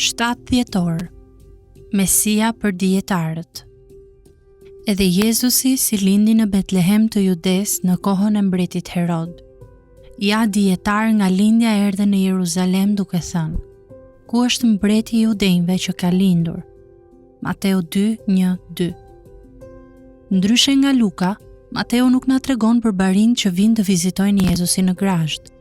7 dhjetor, Mesia për dietarët. Edhe Jezusi si lindi në Betlehem të Judes në kohën e mbretit Herod. Ja dietar nga lindja erdhe në Jeruzalem duke thënë: Ku është mbreti i Judejve që ka lindur? Mateu 2:1-2. Ndryshe nga Luka, Mateu nuk na tregon për barin që vinë të vizitojnë Jezusin në Grasht.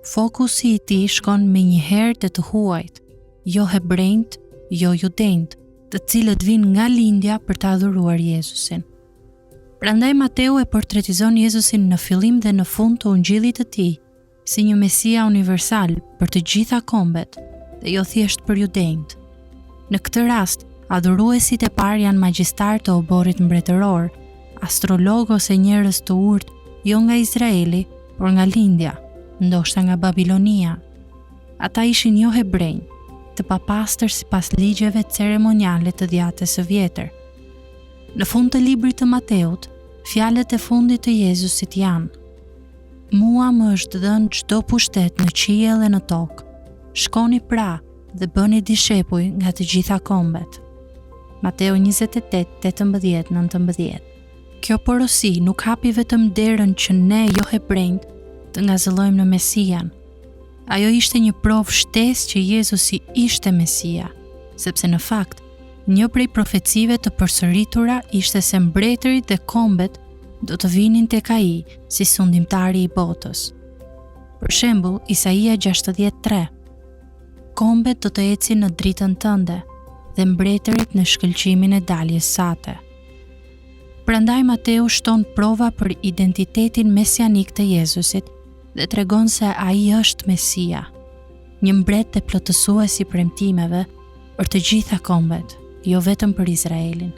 Fokusi i tij shkon menjëherë te të huajt, jo hebrejt, jo judejt, të cilët vinë nga lindja për të adhuruar Jezusin. Prandaj Mateu e portretizon Jezusin në fillim dhe në fund të ungjillit të tij si një Mesia universal për të gjitha kombet, dhe jo thjesht për judejt. Në këtë rast, adhuruesit e parë janë magjistar të oborit mbretëror, astrolog ose njerëz të urtë, jo nga Izraeli, por nga lindja, ndoshta nga Babilonia. Ata ishin jo hebrej, të papastër sipas ligjeve ceremoniale të djatës së vjetër. Në fund të librit të Mateut, fjalët e fundit të Jezusit janë: Mua më është dhënë çdo pushtet në qiell dhe në tokë. Shkoni pra dhe bëni dishepuj nga të gjitha kombet. Mateu 28:18-19. Kjo porosi nuk hapi vetëm derën që ne jo hebrejt të ngazëllojmë në Mesian. Ajo ishte një provë shtesë që Jezusi ishte Mesia, sepse në fakt, një prej profecive të përsëritura ishte se mbretërit dhe kombet do të vinin tek ai si sundimtari i botës. Për shembull, Isaia 63. Kombet do të ecin në dritën tënde dhe mbretërit në shkëlqimin e daljes sate. Prandaj Mateu shton prova për identitetin mesianik të Jezusit dhe tregon se ai është Mesia, një mbret dhe plotësues i premtimeve për të gjitha kombet, jo vetëm për Izraelin.